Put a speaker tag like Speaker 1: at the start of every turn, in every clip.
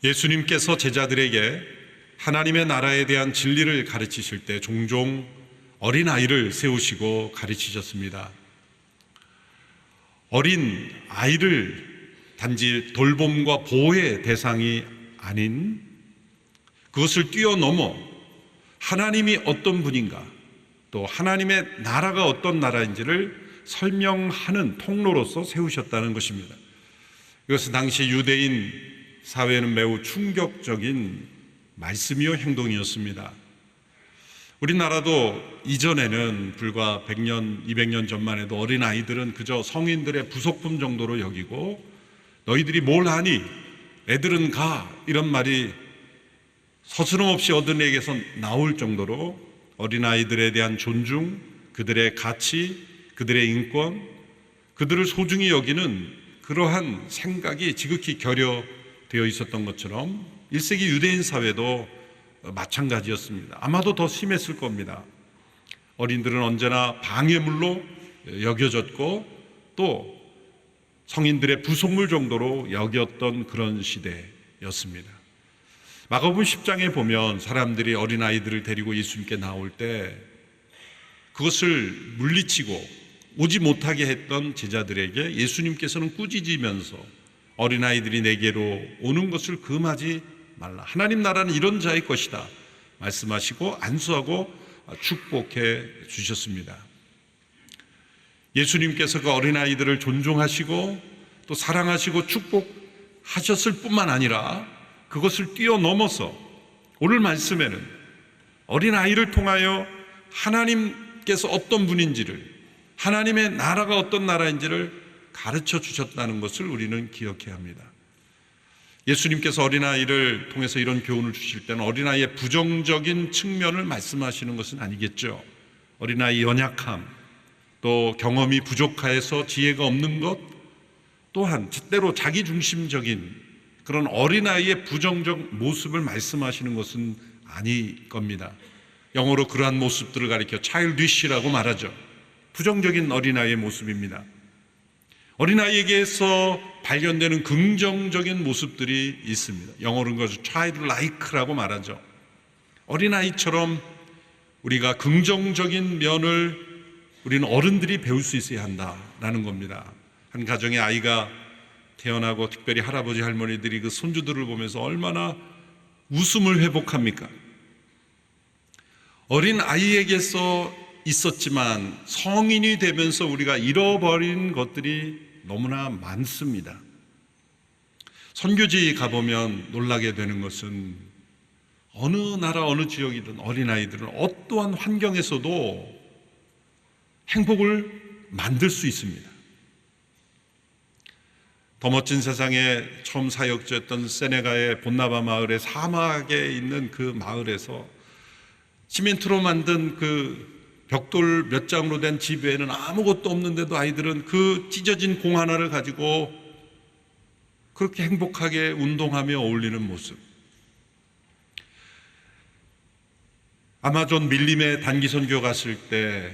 Speaker 1: 예수님께서 제자들에게 하나님의 나라에 대한 진리를 가르치실 때 종종 어린아이를 세우시고 가르치셨습니다. 어린 아이를 단지 돌봄과 보호의 대상이 아닌 그것을 뛰어넘어 하나님이 어떤 분인가, 또 하나님의 나라가 어떤 나라인지를 설명하는 통로로서 세우셨다는 것입니다. 이것은 당시 유대인 사회에는 매우 충격적인 말씀이요 행동이었습니다. 우리나라도 이전에는 불과 100년, 200년 전만 해도 어린아이들은 그저 성인들의 부속품 정도로 여기고 너희들이 뭘 하니? 애들은 가. 이런 말이 서스럼없이 어른에게서 나올 정도로 어린아이들에 대한 존중, 그들의 가치, 그들의 인권, 그들을 소중히 여기는 그러한 생각이 지극히 결여되어 있었던 것처럼 1세기 유대인 사회도 마찬가지였습니다. 아마도 더 심했을 겁니다. 어린들은 언제나 방해물로 여겨졌고 또 성인들의 부속물 정도로 여겼던 그런 시대였습니다. 마가복음 10장에 보면 사람들이 어린아이들을 데리고 예수님께 나올 때 그것을 물리치고 오지 못하게 했던 제자들에게 예수님께서는 꾸짖으면서 어린아이들이 내게로 오는 것을 금하지 말라. 하나님 나라는 이런 자의 것이다 말씀하시고 안수하고 축복해 주셨습니다. 예수님께서 그 어린아이들을 존중하시고 또 사랑하시고 축복하셨을 뿐만 아니라 그것을 뛰어넘어서 오늘 말씀에는 어린아이를 통하여 하나님께서 어떤 분인지를, 하나님의 나라가 어떤 나라인지를 가르쳐 주셨다는 것을 우리는 기억해야 합니다. 예수님께서 어린아이를 통해서 이런 교훈을 주실 때는 어린아이의 부정적인 측면을 말씀하시는 것은 아니겠죠. 어린아이 연약함, 또 경험이 부족해서 지혜가 없는 것, 또한 때로 자기중심적인 그런 어린아이의 부정적 모습을 말씀하시는 것은 아닐 겁니다. 영어로 그러한 모습들을 가리켜 childish라고 말하죠. 부정적인 어린아이의 모습입니다. 어린아이에게서 발견되는 긍정적인 모습들이 있습니다. 영어로는 그것을 childlike라고 말하죠. 어린아이처럼 우리가 긍정적인 면을 우리는 어른들이 배울 수 있어야 한다라는 겁니다. 한 가정의 아이가 태어나고 특별히 할아버지 할머니들이 그 손주들을 보면서 얼마나 웃음을 회복합니까? 어린 아이에게서 있었지만 성인이 되면서 우리가 잃어버린 것들이 너무나 많습니다. 선교지 가보면 놀라게 되는 것은 어느 나라 어느 지역이든 어린아이들은 어떠한 환경에서도 행복을 만들 수 있습니다. 더 멋진 세상에 처음 사역자였던 세네갈의 본나바 마을의 사막에 있는 그 마을에서 시멘트로 만든 그 벽돌 몇 장으로 된 집에는 아무것도 없는데도 아이들은 그 찢어진 공 하나를 가지고 그렇게 행복하게 운동하며 어울리는 모습. 아마존 밀림에 단기 선교 갔을 때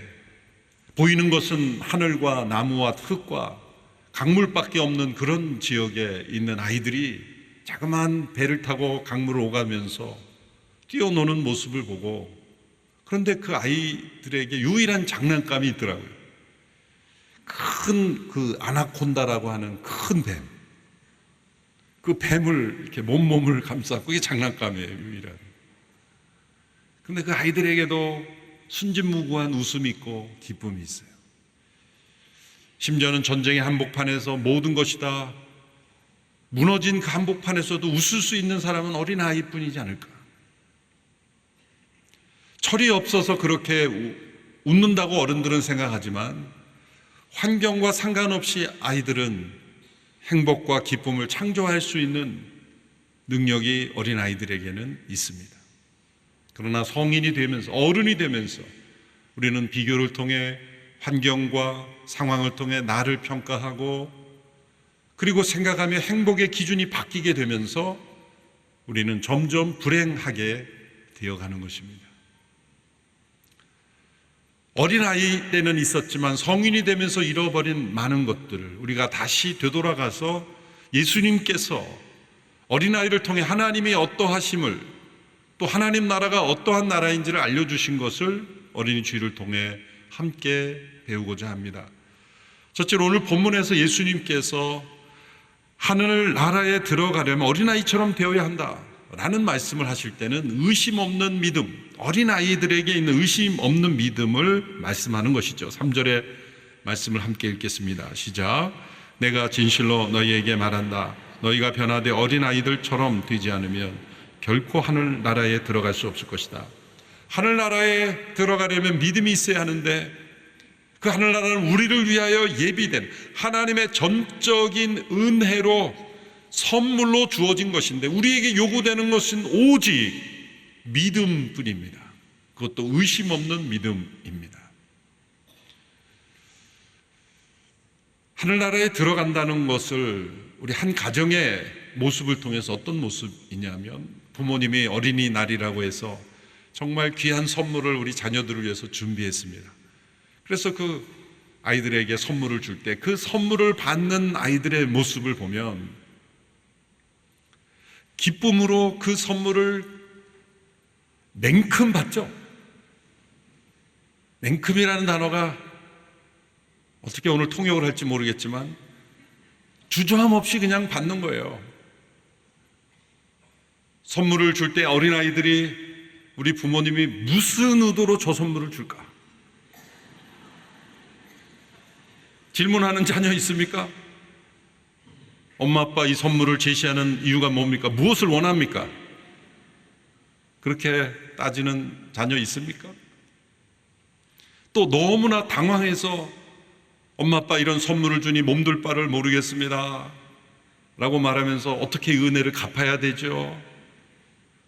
Speaker 1: 보이는 것은 하늘과 나무와 흙과 강물밖에 없는 그런 지역에 있는 아이들이 자그마한 배를 타고 강물을 오가면서 뛰어노는 모습을 보고, 그런데 그 아이들에게 유일한 장난감이 있더라고요. 큰 그 아나콘다라고 하는 큰 뱀. 그 뱀을 이렇게 몸을 감싸고 그게 장난감이에요, 유일한. 그런데 그 아이들에게도 순진무구한 웃음이 있고 기쁨이 있어요. 심지어는 전쟁의 한복판에서 모든 것이 다 무너진 그 한복판에서도 웃을 수 있는 사람은 어린아이뿐이지 않을까. 철이 없어서 그렇게 웃는다고 어른들은 생각하지만 환경과 상관없이 아이들은 행복과 기쁨을 창조할 수 있는 능력이 어린아이들에게는 있습니다. 그러나 성인이 되면서, 어른이 되면서 우리는 비교를 통해 환경과 상황을 통해 나를 평가하고 그리고 생각하며 행복의 기준이 바뀌게 되면서 우리는 점점 불행하게 되어가는 것입니다. 어린아이 때는 있었지만 성인이 되면서 잃어버린 많은 것들을 우리가 다시 되돌아가서 예수님께서 어린아이를 통해 하나님이 어떠하심을, 또 하나님 나라가 어떠한 나라인지를 알려주신 것을 어린이 주일을 통해 함께 배우고자 합니다. 첫째로 오늘 본문에서 예수님께서 하늘나라에 들어가려면 어린아이처럼 되어야 한다 라는 말씀을 하실 때는 의심 없는 믿음, 어린아이들에게 있는 의심 없는 믿음을 말씀하는 것이죠. 3절의 말씀을 함께 읽겠습니다. 시작. 내가 진실로 너희에게 말한다. 너희가 변화되 어린아이들처럼 되지 않으면 결코 하늘나라에 들어갈 수 없을 것이다. 하늘나라에 들어가려면 믿음이 있어야 하는데 그 하늘나라는 우리를 위하여 예비된 하나님의 전적인 은혜로 선물로 주어진 것인데 우리에게 요구되는 것은 오직 믿음뿐입니다. 그것도 의심 없는 믿음입니다. 하늘나라에 들어간다는 것을 우리 한 가정의 모습을 통해서 어떤 모습이냐면 부모님이 어린이날이라고 해서 정말 귀한 선물을 우리 자녀들을 위해서 준비했습니다. 그래서 그 아이들에게 선물을 줄 때 그 선물을 받는 아이들의 모습을 보면 기쁨으로 그 선물을 냉큼 받죠. 냉큼이라는 단어가 어떻게 오늘 통역을 할지 모르겠지만 주저함 없이 그냥 받는 거예요. 선물을 줄 때 어린아이들이 우리 부모님이 무슨 의도로 저 선물을 줄까? 질문하는 자녀 있습니까? 엄마 아빠 이 선물을 제시하는 이유가 뭡니까? 무엇을 원합니까? 그렇게 따지는 자녀 있습니까? 또 너무나 당황해서 엄마 아빠 이런 선물을 주니 몸둘 바를 모르겠습니다 라고 말하면서 어떻게 은혜를 갚아야 되죠?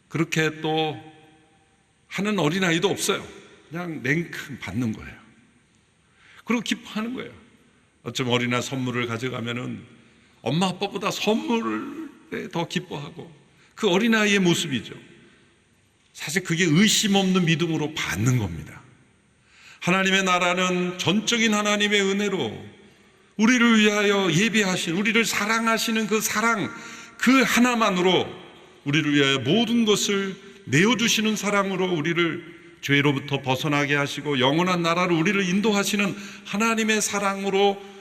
Speaker 1: 그렇게 또 하는 어린아이도 없어요. 그냥 냉큼 받는 거예요. 그리고 기뻐하는 거예요. 어쩜 어린아이 선물을 가져가면은 엄마 아빠보다 선물에 더 기뻐하고 그 어린아이의 모습이죠. 사실 그게 의심 없는 믿음으로 받는 겁니다. 하나님의 나라는 전적인 하나님의 은혜로 우리를 위하여 예비하신, 우리를 사랑하시는 그 사랑, 그 하나만으로 우리를 위하여 모든 것을 내어주시는 사랑으로 우리를 죄로부터 벗어나게 하시고 영원한 나라로 우리를 인도하시는 하나님의 사랑으로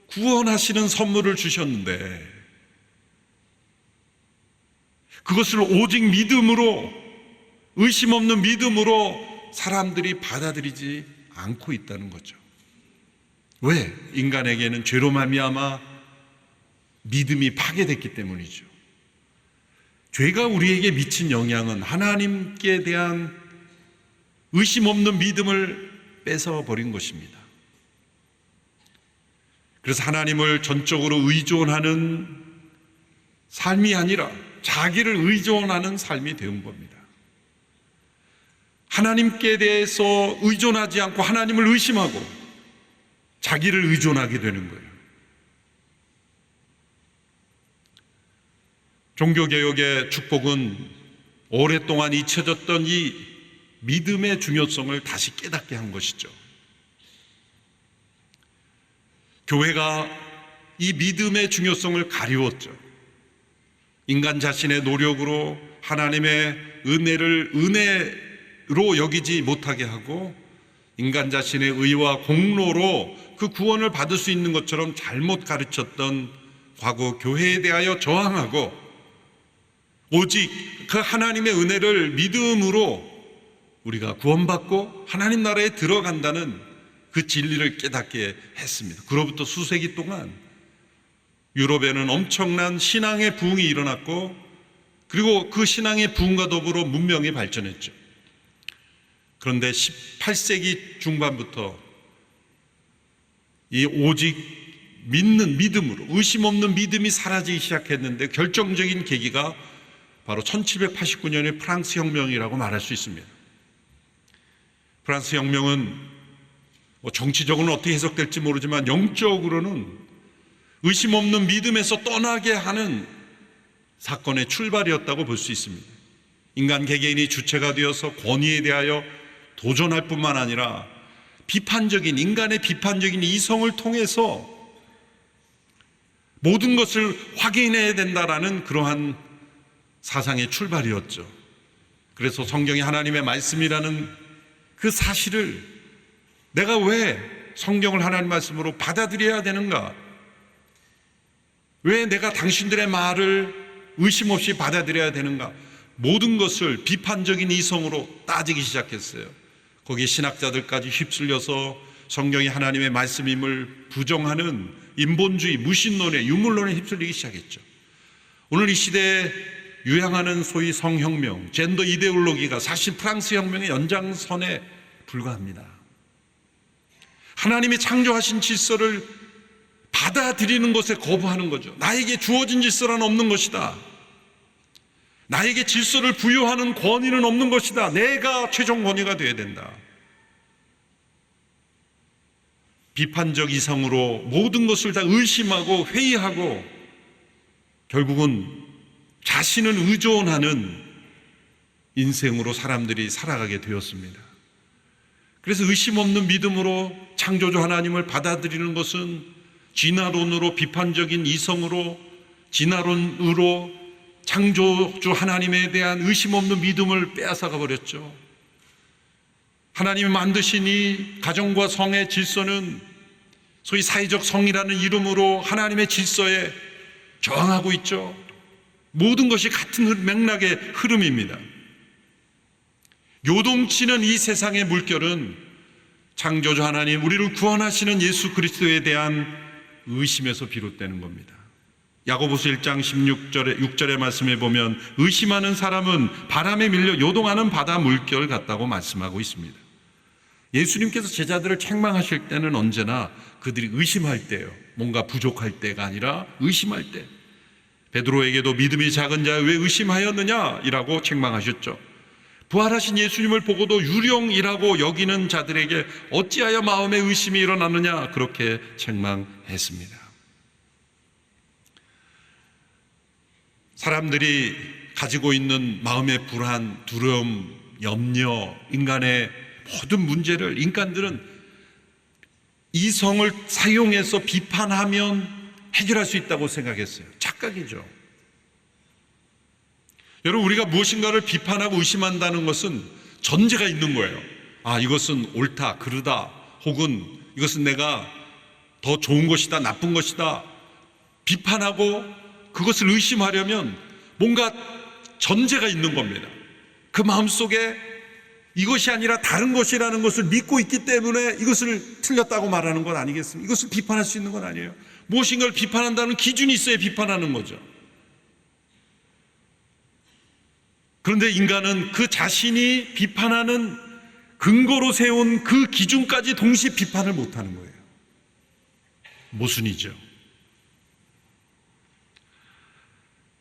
Speaker 1: 구원하시는 선물을 주셨는데 그것을 오직 믿음으로, 의심 없는 믿음으로 사람들이 받아들이지 않고 있다는 거죠. 왜? 인간에게는 죄로 말미암아 믿음이 파괴됐기 때문이죠. 죄가 우리에게 미친 영향은 하나님께 대한 의심 없는 믿음을 뺏어버린 것입니다. 그래서 하나님을 전적으로 의존하는 삶이 아니라 자기를 의존하는 삶이 된 겁니다. 하나님께 대해서 의존하지 않고 하나님을 의심하고 자기를 의존하게 되는 거예요. 종교개혁의 축복은 오랫동안 잊혀졌던 이 믿음의 중요성을 다시 깨닫게 한 것이죠. 교회가 이 믿음의 중요성을 가리웠죠. 인간 자신의 노력으로 하나님의 은혜를 은혜로 여기지 못하게 하고 인간 자신의 의와 공로로 그 구원을 받을 수 있는 것처럼 잘못 가르쳤던 과거 교회에 대하여 저항하고 오직 그 하나님의 은혜를 믿음으로 우리가 구원받고 하나님 나라에 들어간다는 그 진리를 깨닫게 했습니다. 그로부터 수세기 동안 유럽에는 엄청난 신앙의 부흥이 일어났고 그리고 그 신앙의 부흥과 더불어 문명이 발전했죠. 그런데 18세기 중반부터 이 오직 믿는 믿음으로 의심 없는 믿음이 사라지기 시작했는데 결정적인 계기가 바로 1789년의 프랑스 혁명이라고 말할 수 있습니다. 프랑스 혁명은 정치적으로는 어떻게 해석될지 모르지만 영적으로는 의심 없는 믿음에서 떠나게 하는 사건의 출발이었다고 볼 수 있습니다. 인간 개개인이 주체가 되어서 권위에 대하여 도전할 뿐만 아니라 인간의 비판적인 이성을 통해서 모든 것을 확인해야 된다라는 그러한 사상의 출발이었죠. 그래서 성경이 하나님의 말씀이라는 그 사실을 내가 왜 성경을 하나님 말씀으로 받아들여야 되는가? 왜 내가 당신들의 말을 의심 없이 받아들여야 되는가? 모든 것을 비판적인 이성으로 따지기 시작했어요. 거기에 신학자들까지 휩쓸려서 성경이 하나님의 말씀임을 부정하는 인본주의, 무신론에, 유물론에 휩쓸리기 시작했죠. 오늘 이 시대에 유행하는 소위 성혁명, 젠더 이데올로기가 사실 프랑스 혁명의 연장선에 불과합니다. 하나님이 창조하신 질서를 받아들이는 것에 거부하는 거죠. 나에게 주어진 질서는 없는 것이다. 나에게 질서를 부여하는 권위는 없는 것이다. 내가 최종 권위가 되어야 된다. 비판적 이성으로 모든 것을 다 의심하고 회의하고 결국은 자신을 의존하는 인생으로 사람들이 살아가게 되었습니다. 그래서 의심 없는 믿음으로 창조주 하나님을 받아들이는 것은 진화론으로, 비판적인 이성으로, 진화론으로 창조주 하나님에 대한 의심 없는 믿음을 빼앗아가 버렸죠. 하나님이 만드신 이 가정과 성의 질서는 소위 사회적 성이라는 이름으로 하나님의 질서에 저항하고 있죠. 모든 것이 같은 맥락의 흐름입니다. 요동치는 이 세상의 물결은 창조주 하나님, 우리를 구원하시는 예수 그리스도에 대한 의심에서 비롯되는 겁니다. 야고보서 1장 6절의 말씀에 보면 의심하는 사람은 바람에 밀려 요동하는 바다 물결 같다고 말씀하고 있습니다. 예수님께서 제자들을 책망하실 때는 언제나 그들이 의심할 때예요. 뭔가 부족할 때가 아니라 의심할 때. 베드로에게도 믿음이 작은 자여 왜 의심하였느냐? 이라고 책망하셨죠. 부활하신 예수님을 보고도 유령이라고 여기는 자들에게 어찌하여 마음에 의심이 일어나느냐? 그렇게 책망했습니다. 사람들이 가지고 있는 마음의 불안, 두려움, 염려, 인간의 모든 문제를 인간들은 이성을 사용해서 비판하면 해결할 수 있다고 생각했어요. 착각이죠. 여러분, 우리가 무엇인가를 비판하고 의심한다는 것은 전제가 있는 거예요. 아, 이것은 옳다, 그르다, 혹은 이것은 내가 더 좋은 것이다, 나쁜 것이다. 비판하고 그것을 의심하려면 뭔가 전제가 있는 겁니다. 그 마음속에 이것이 아니라 다른 것이라는 것을 믿고 있기 때문에 이것을 틀렸다고 말하는 건 아니겠습니까? 이것을 비판할 수 있는 건 아니에요. 무엇인가를 비판한다는 기준이 있어야 비판하는 거죠. 그런데 인간은 그 자신이 비판하는 근거로 세운 그 기준까지 동시에 비판을 못하는 거예요. 모순이죠.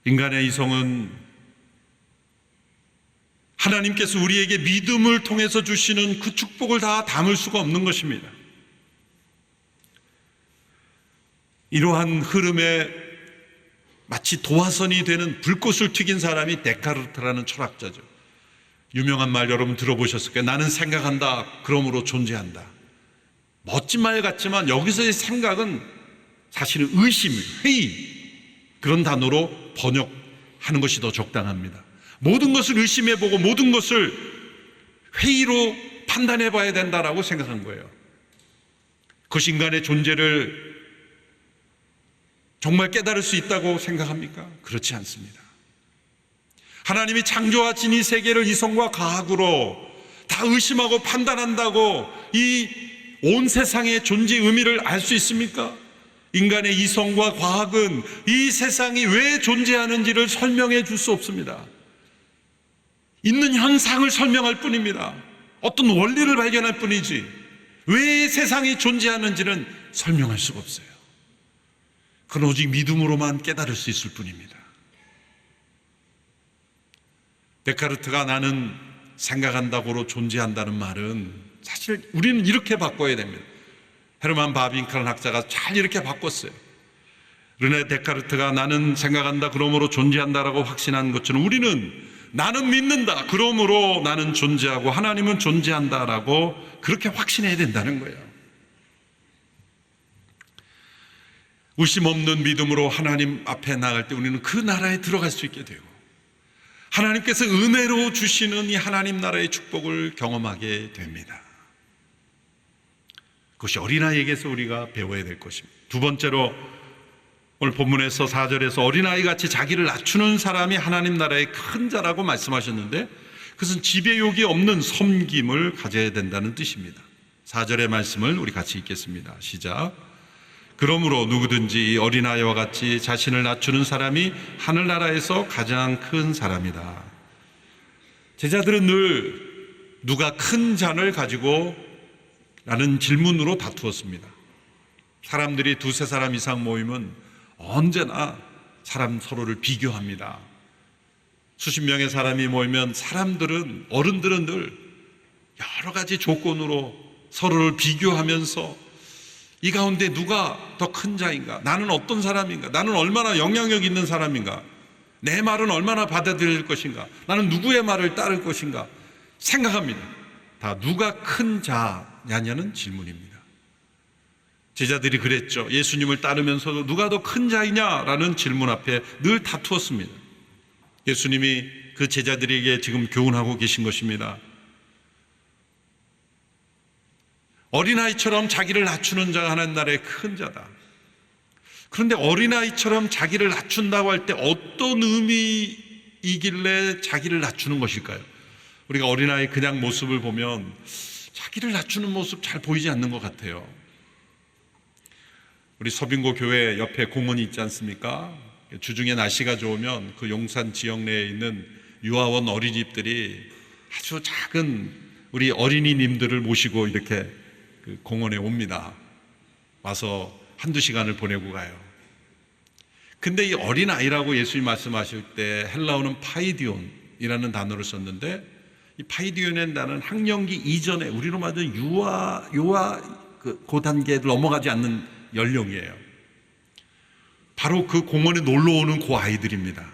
Speaker 1: 인간의 이성은 하나님께서 우리에게 믿음을 통해서 주시는 그 축복을 다 담을 수가 없는 것입니다. 이러한 흐름에 마치 도화선이 되는 불꽃을 튀긴 사람이 데카르트라는 철학자죠. 유명한 말 여러분 들어보셨을 거예요. 나는 생각한다, 그러므로 존재한다. 멋진 말 같지만 여기서의 생각은 사실은 의심, 회의, 그런 단어로 번역하는 것이 더 적당합니다. 모든 것을 의심해보고 모든 것을 회의로 판단해봐야 된다라고 생각한 거예요. 그것이 인간의 존재를 정말 깨달을 수 있다고 생각합니까? 그렇지 않습니다. 하나님이 창조하신 이 세계를 이성과 과학으로 다 의심하고 판단한다고 이 온 세상의 존재의 의미를 알 수 있습니까? 인간의 이성과 과학은 이 세상이 왜 존재하는지를 설명해 줄 수 없습니다. 있는 현상을 설명할 뿐입니다. 어떤 원리를 발견할 뿐이지 왜 세상이 존재하는지는 설명할 수가 없어요. 그건 오직 믿음으로만 깨달을 수 있을 뿐입니다. 데카르트가 나는 생각한다고로 존재한다는 말은 사실 우리는 이렇게 바꿔야 됩니다. 헤르만 바빙크라는 학자가 잘 이렇게 바꿨어요. 르네 데카르트가 나는 생각한다 그러므로 존재한다라고 확신한 것처럼 우리는 나는 믿는다 그러므로 나는 존재하고 하나님은 존재한다라고 그렇게 확신해야 된다는 거예요. 의심 없는 믿음으로 하나님 앞에 나갈 때 우리는 그 나라에 들어갈 수 있게 되고 하나님께서 은혜로 주시는 이 하나님 나라의 축복을 경험하게 됩니다. 그것이 어린아이에게서 우리가 배워야 될 것입니다. 두 번째로 오늘 본문에서 4절에서 어린아이같이 자기를 낮추는 사람이 하나님 나라의 큰 자라고 말씀하셨는데, 그것은 지배욕이 없는 섬김을 가져야 된다는 뜻입니다. 4절의 말씀을 우리 같이 읽겠습니다. 시작. 그러므로 누구든지 이 어린아이와 같이 자신을 낮추는 사람이 하늘나라에서 가장 큰 사람이다. 제자들은 늘 누가 큰 잔을 가지고 라는 질문으로 다투었습니다. 사람들이 두세 사람 이상 모이면 언제나 사람 서로를 비교합니다. 수십 명의 사람이 모이면 어른들은 늘 여러 가지 조건으로 서로를 비교하면서 이 가운데 누가 더 큰 자인가? 나는 어떤 사람인가? 나는 얼마나 영향력 있는 사람인가? 내 말은 얼마나 받아들일 것인가? 나는 누구의 말을 따를 것인가? 생각합니다. 다 누가 큰 자냐는 질문입니다. 제자들이 그랬죠. 예수님을 따르면서도 누가 더 큰 자이냐라는 질문 앞에 늘 다투었습니다. 예수님이 그 제자들에게 지금 교훈하고 계신 것입니다. 어린아이처럼 자기를 낮추는 자가 하나님 나라의 큰 자다. 그런데 어린아이처럼 자기를 낮춘다고 할 때 어떤 의미이길래 자기를 낮추는 것일까요? 우리가 어린아이 그냥 모습을 보면 자기를 낮추는 모습 잘 보이지 않는 것 같아요. 우리 서빙고 교회 옆에 공원이 있지 않습니까? 주중에 날씨가 좋으면 그 용산 지역 내에 있는 유아원 어린이집들이 아주 작은 우리 어린이님들을 모시고 이렇게 그 공원에 옵니다. 와서 한두 시간을 보내고 가요. 근데 이 어린아이라고 예수님 말씀하실 때 헬라어는 파이디온이라는 단어를 썼는데, 이 파이디온의 단어는 학령기 이전에 우리로 말하는 유아 그 단계를 넘어가지 않는 연령이에요. 바로 그 공원에 놀러 오는 그 아이들입니다.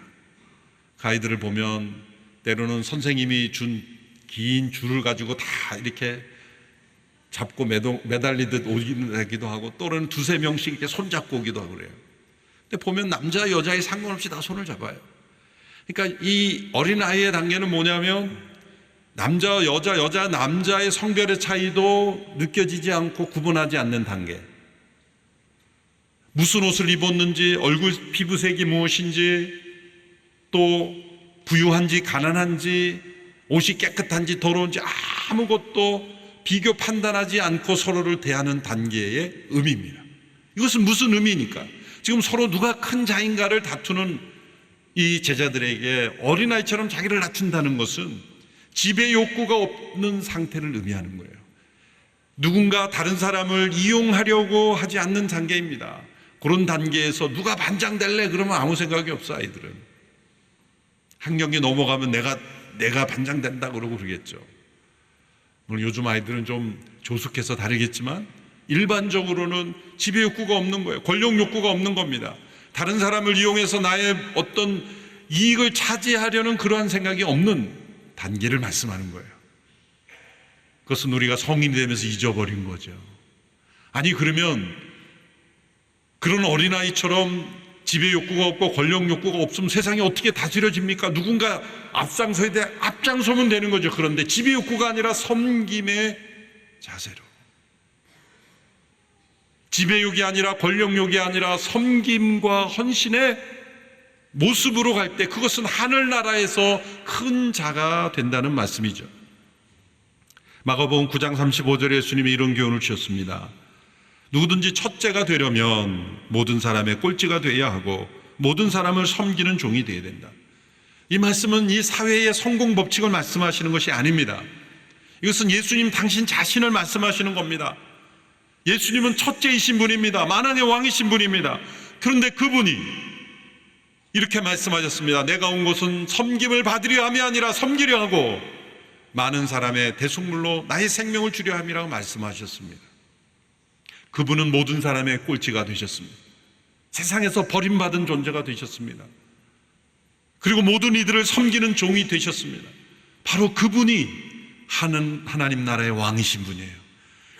Speaker 1: 그 아이들을 보면 때로는 선생님이 준 긴 줄을 가지고 다 이렇게 잡고 매달리듯 오기도 하고, 또는 두세 명씩 이렇게 손잡고 오기도 하고 그래요. 근데 보면 남자 여자에 상관없이 다 손을 잡아요. 그러니까 이 어린아이의 단계는 뭐냐면 남자 여자 남자의 성별의 차이도 느껴지지 않고 구분하지 않는 단계. 무슨 옷을 입었는지, 얼굴 피부색이 무엇인지, 또 부유한지 가난한지, 옷이 깨끗한지 더러운지 아무것도 비교 판단하지 않고 서로를 대하는 단계의 의미입니다. 이것은 무슨 의미입니까? 지금 서로 누가 큰 자인가를 다투는 이 제자들에게 어린아이처럼 자기를 낮춘다는 것은 지배 욕구가 없는 상태를 의미하는 거예요. 누군가 다른 사람을 이용하려고 하지 않는 단계입니다. 그런 단계에서 누가 반장 될래? 그러면 아무 생각이 없어. 아이들은 학령기 넘어가면 내가 반장 된다 그러고 그러겠죠. 물론 요즘 아이들은 좀 조숙해서 다르겠지만 일반적으로는 지배 욕구가 없는 거예요. 권력 욕구가 없는 겁니다. 다른 사람을 이용해서 나의 어떤 이익을 차지하려는 그러한 생각이 없는 단계를 말씀하는 거예요. 그것은 우리가 성인이 되면서 잊어버린 거죠. 아니 그러면 그런 어린아이처럼 지배 욕구가 없고 권력 욕구가 없으면 세상이 어떻게 다스려집니까? 누군가 앞장서야 돼. 앞장서면 되는 거죠. 그런데 지배 욕구가 아니라 섬김의 자세로, 지배욕이 아니라 권력욕이 아니라 섬김과 헌신의 모습으로 갈 때 그것은 하늘나라에서 큰 자가 된다는 말씀이죠. 마가복음 9장 35절에 예수님이 이런 교훈을 주셨습니다. 누구든지 첫째가 되려면 모든 사람의 꼴찌가 되어야 하고 모든 사람을 섬기는 종이 되어야 된다. 이 말씀은 이 사회의 성공 법칙을 말씀하시는 것이 아닙니다. 이것은 예수님 당신 자신을 말씀하시는 겁니다. 예수님은 첫째이신 분입니다. 만왕의 왕이신 분입니다. 그런데 그분이 이렇게 말씀하셨습니다. 내가 온 것은 섬김을 받으려 함이 아니라 섬기려 하고 많은 사람의 대속물로 나의 생명을 주려 함이라고 말씀하셨습니다. 그분은 모든 사람의 꼴찌가 되셨습니다. 세상에서 버림받은 존재가 되셨습니다. 그리고 모든 이들을 섬기는 종이 되셨습니다. 바로 그분이 하나님 나라의 왕이신 분이에요.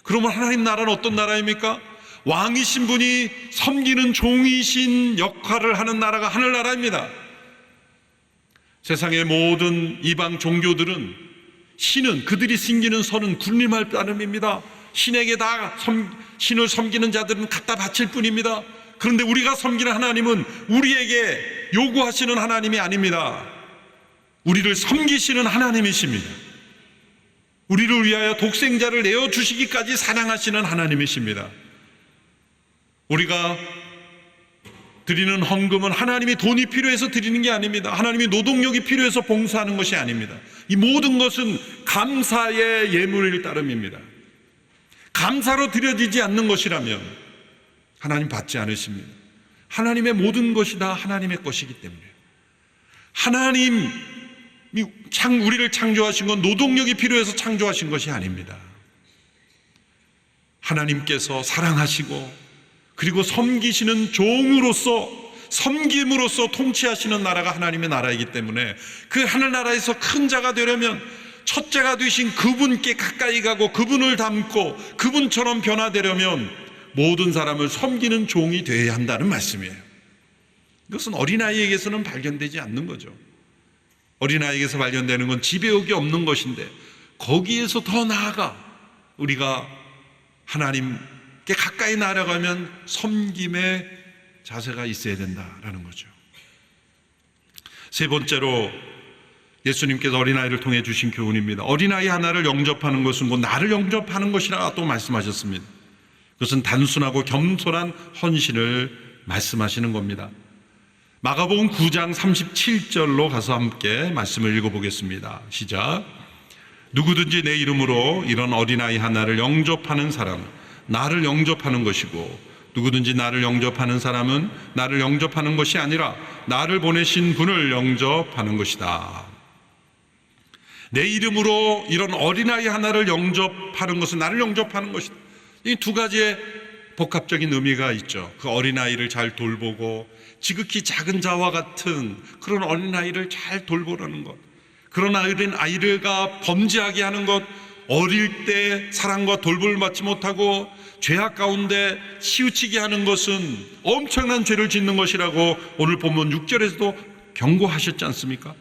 Speaker 1: 그러면 하나님 나라는 어떤 나라입니까? 왕이신 분이 섬기는 종이신 역할을 하는 나라가 하늘나라입니다. 세상의 모든 이방 종교들은 신은, 그들이 섬기는 선은 군림할 따름입니다. 신에게 다 신을 섬기는 자들은 갖다 바칠 뿐입니다. 그런데 우리가 섬기는 하나님은 우리에게 요구하시는 하나님이 아닙니다. 우리를 섬기시는 하나님이십니다. 우리를 위하여 독생자를 내어주시기까지 사랑하시는 하나님이십니다. 우리가 드리는 헌금은 하나님이 돈이 필요해서 드리는 게 아닙니다. 하나님이 노동력이 필요해서 봉사하는 것이 아닙니다. 이 모든 것은 감사의 예물일 따름입니다. 감사로 드려지지 않는 것이라면 하나님 받지 않으십니다. 하나님의 모든 것이 다 하나님의 것이기 때문에. 하나님이 우리를 창조하신 건 노동력이 필요해서 창조하신 것이 아닙니다. 하나님께서 사랑하시고 그리고 섬기시는 종으로서, 섬김으로써 통치하시는 나라가 하나님의 나라이기 때문에 그 하늘나라에서 큰 자가 되려면 첫째가 되신 그분께 가까이 가고 그분을 닮고 그분처럼 변화되려면 모든 사람을 섬기는 종이 되어야 한다는 말씀이에요. 이것은 어린아이에게서는 발견되지 않는 거죠. 어린아이에게서 발견되는 건 지배욕이 없는 것인데 거기에서 더 나아가 우리가 하나님께 가까이 나아가면 섬김의 자세가 있어야 된다라는 거죠. 세 번째로 예수님께서 어린아이를 통해 주신 교훈입니다. 어린아이 하나를 영접하는 것은 곧 나를 영접하는 것이라 또 말씀하셨습니다. 그것은 단순하고 겸손한 헌신을 말씀하시는 겁니다. 마가복음 9장 37절로 가서 함께 말씀을 읽어보겠습니다. 시작. 누구든지 내 이름으로 이런 어린아이 하나를 영접하는 사람은 나를 영접하는 것이고 누구든지 나를 영접하는 사람은 나를 영접하는 것이 아니라 나를 보내신 분을 영접하는 것이다. 내 이름으로 이런 어린아이 하나를 영접하는 것은 나를 영접하는 것이다. 이 두 가지의 복합적인 의미가 있죠. 그 어린아이를 잘 돌보고 지극히 작은 자와 같은 그런 어린아이를 잘 돌보라는 것, 그런 아이들과 범죄하게 하는 것, 어릴 때 사랑과 돌봄을 받지 못하고 죄악 가운데 치우치게 하는 것은 엄청난 죄를 짓는 것이라고 오늘 본문 6절에서도 경고하셨지 않습니까?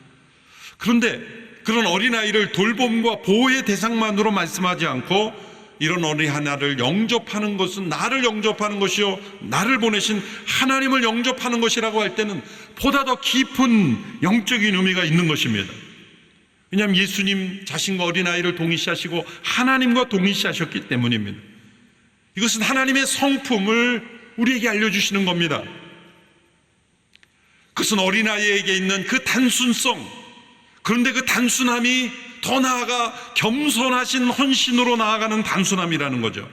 Speaker 1: 그런데 그런 어린아이를 돌봄과 보호의 대상만으로 말씀하지 않고 이런 어린이 하나를 영접하는 것은 나를 영접하는 것이요 나를 보내신 하나님을 영접하는 것이라고 할 때는 보다 더 깊은 영적인 의미가 있는 것입니다. 왜냐하면 예수님 자신과 어린아이를 동일시하시고 하나님과 동일시하셨기 때문입니다. 이것은 하나님의 성품을 우리에게 알려주시는 겁니다. 그것은 어린아이에게 있는 그 단순성, 그런데 그 단순함이 더 나아가 겸손하신 헌신으로 나아가는 단순함이라는 거죠.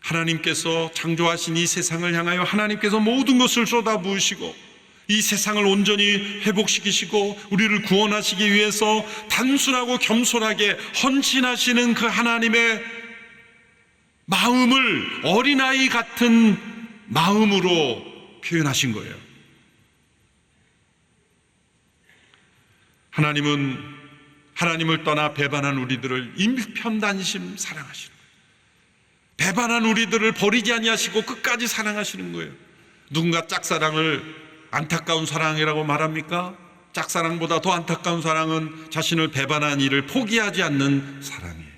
Speaker 1: 하나님께서 창조하신 이 세상을 향하여 하나님께서 모든 것을 쏟아부으시고 이 세상을 온전히 회복시키시고 우리를 구원하시기 위해서 단순하고 겸손하게 헌신하시는 그 하나님의 마음을 어린아이 같은 마음으로 표현하신 거예요. 하나님은 하나님을 떠나 배반한 우리들을 일편단심 사랑하시는 거예요. 배반한 우리들을 버리지 아니하시고 끝까지 사랑하시는 거예요. 누군가 짝사랑을 안타까운 사랑이라고 말합니까? 짝사랑보다 더 안타까운 사랑은 자신을 배반한 이를 포기하지 않는 사랑이에요.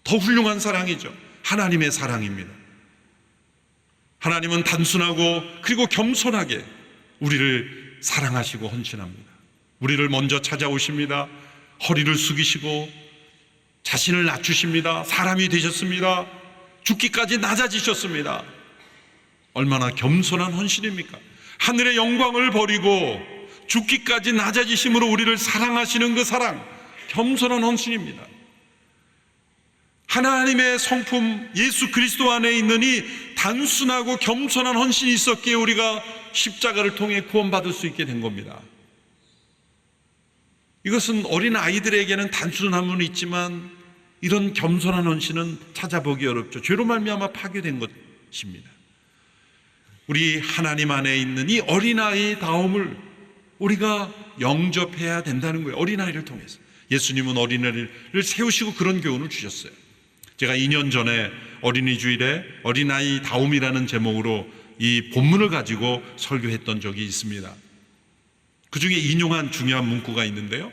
Speaker 1: 더 훌륭한 사랑이죠. 하나님의 사랑입니다. 하나님은 단순하고 그리고 겸손하게 우리를 사랑하시고 헌신합니다. 우리를 먼저 찾아오십니다. 허리를 숙이시고 자신을 낮추십니다. 사람이 되셨습니다. 죽기까지 낮아지셨습니다. 얼마나 겸손한 헌신입니까? 하늘의 영광을 버리고 죽기까지 낮아지심으로 우리를 사랑하시는 그 사랑, 겸손한 헌신입니다. 하나님의 성품 예수 그리스도 안에 있는 이 단순하고 겸손한 헌신이 있었기에 우리가 십자가를 통해 구원받을 수 있게 된 겁니다. 이것은 어린 아이들에게는 단순함은 있지만 이런 겸손한 헌신은 찾아보기 어렵죠. 죄로 말미암아 파괴된 것입니다. 우리 하나님 안에 있는 이 어린아이다움을 우리가 영접해야 된다는 거예요. 어린아이를 통해서. 예수님은 어린아이를 세우시고 그런 교훈을 주셨어요. 제가 2년 전에 어린이 주일에 어린아이다움이라는 제목으로 이 본문을 가지고 설교했던 적이 있습니다. 그 중에 인용한 중요한 문구가 있는데요,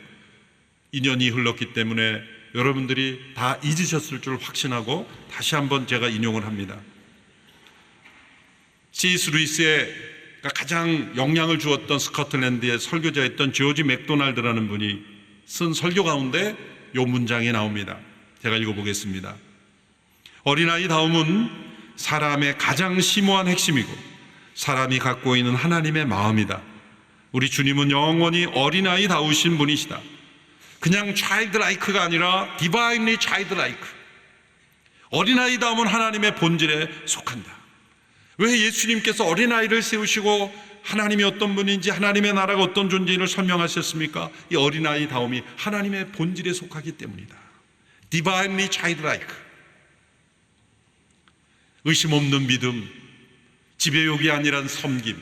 Speaker 1: 2년이 흘렀기 때문에 여러분들이 다 잊으셨을 줄 확신하고 다시 한번 제가 인용을 합니다. C.S. 루이스의 가장 영향을 주었던 스코틀랜드의 설교자였던 조지 맥도날드라는 분이 쓴 설교 가운데 이 문장이 나옵니다. 제가 읽어보겠습니다. 어린아이다움은 사람의 가장 심오한 핵심이고 사람이 갖고 있는 하나님의 마음이다. 우리 주님은 영원히 어린아이다우신 분이시다. 그냥 childlike가 아니라 divinely childlike. 어린아이다움은 하나님의 본질에 속한다. 왜 예수님께서 어린아이를 세우시고 하나님이 어떤 분인지, 하나님의 나라가 어떤 존재인지를 설명하셨습니까? 이 어린아이다움이 하나님의 본질에 속하기 때문이다. divinely childlike. 의심 없는 믿음, 지배욕이 아니란 섬김,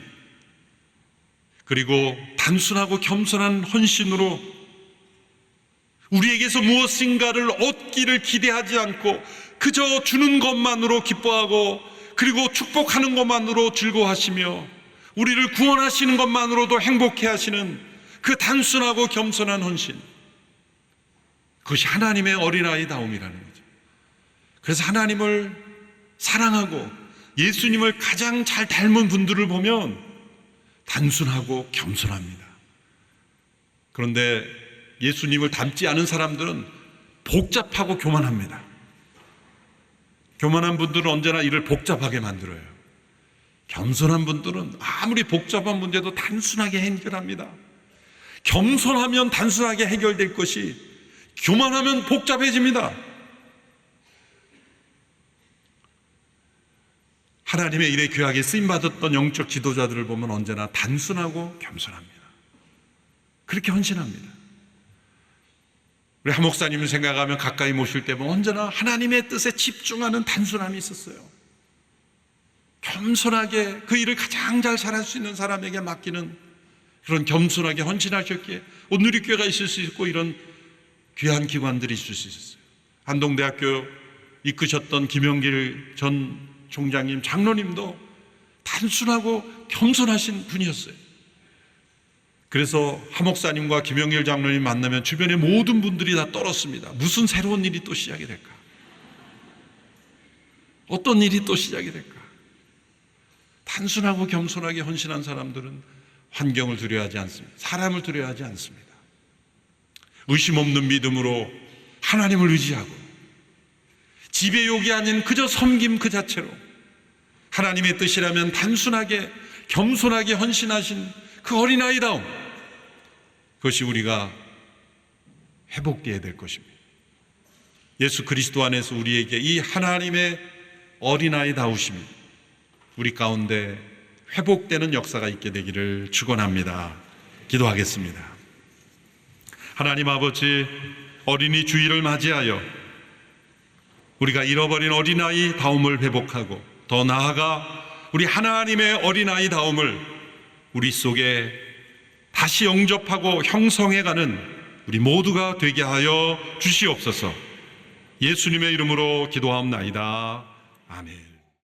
Speaker 1: 그리고 단순하고 겸손한 헌신으로 우리에게서 무엇인가를 얻기를 기대하지 않고 그저 주는 것만으로 기뻐하고, 그리고 축복하는 것만으로 즐거워하시며 우리를 구원하시는 것만으로도 행복해 하시는 그 단순하고 겸손한 헌신, 그것이 하나님의 어린아이다움이라는 거죠. 그래서 하나님을 사랑하고 예수님을 가장 잘 닮은 분들을 보면 단순하고 겸손합니다. 그런데 예수님을 닮지 않은 사람들은 복잡하고 교만합니다. 교만한 분들은 언제나 일을 복잡하게 만들어요. 겸손한 분들은 아무리 복잡한 문제도 단순하게 해결합니다. 겸손하면 단순하게 해결될 것이 교만하면 복잡해집니다. 하나님의 일에 귀하게 쓰임받았던 영적 지도자들을 보면 언제나 단순하고 겸손합니다. 그렇게 헌신합니다. 우리 한 목사님을 생각하면 가까이 모실 때 보면 언제나 하나님의 뜻에 집중하는 단순함이 있었어요. 겸손하게 그 일을 가장 잘 잘할 수 있는 사람에게 맡기는 그런 겸손하게 헌신하셨기에 온누리교회가 있을 수 있고 이런 귀한 기관들이 있을 수 있었어요. 한동대학교 이끄셨던 김영길 전 총장님, 장로님도 단순하고 겸손하신 분이었어요. 그래서 하 목사님과 김영길 장로님 만나면 주변의 모든 분들이 다 떨었습니다. 무슨 새로운 일이 또 시작이 될까? 어떤 일이 또 시작이 될까? 단순하고 겸손하게 헌신한 사람들은 환경을 두려워하지 않습니다. 사람을 두려워하지 않습니다. 의심 없는 믿음으로 하나님을 의지하고 지배욕이 아닌 그저 섬김 그 자체로 하나님의 뜻이라면 단순하게 겸손하게 헌신하신 그 어린아이다움, 그것이 우리가 회복되어야 될 것입니다. 예수 그리스도 안에서 우리에게 이 하나님의 어린아이다우심이 우리 가운데 회복되는 역사가 있게 되기를 축원합니다. 기도하겠습니다. 하나님 아버지, 어린이 주일을 맞이하여 우리가 잃어버린 어린아이다움을 회복하고 더 나아가 우리 하나님의 어린아이다움을 우리 속에 다시 영접하고 형성해가는 우리 모두가 되게 하여 주시옵소서. 예수님의 이름으로 기도하옵나이다. 아멘.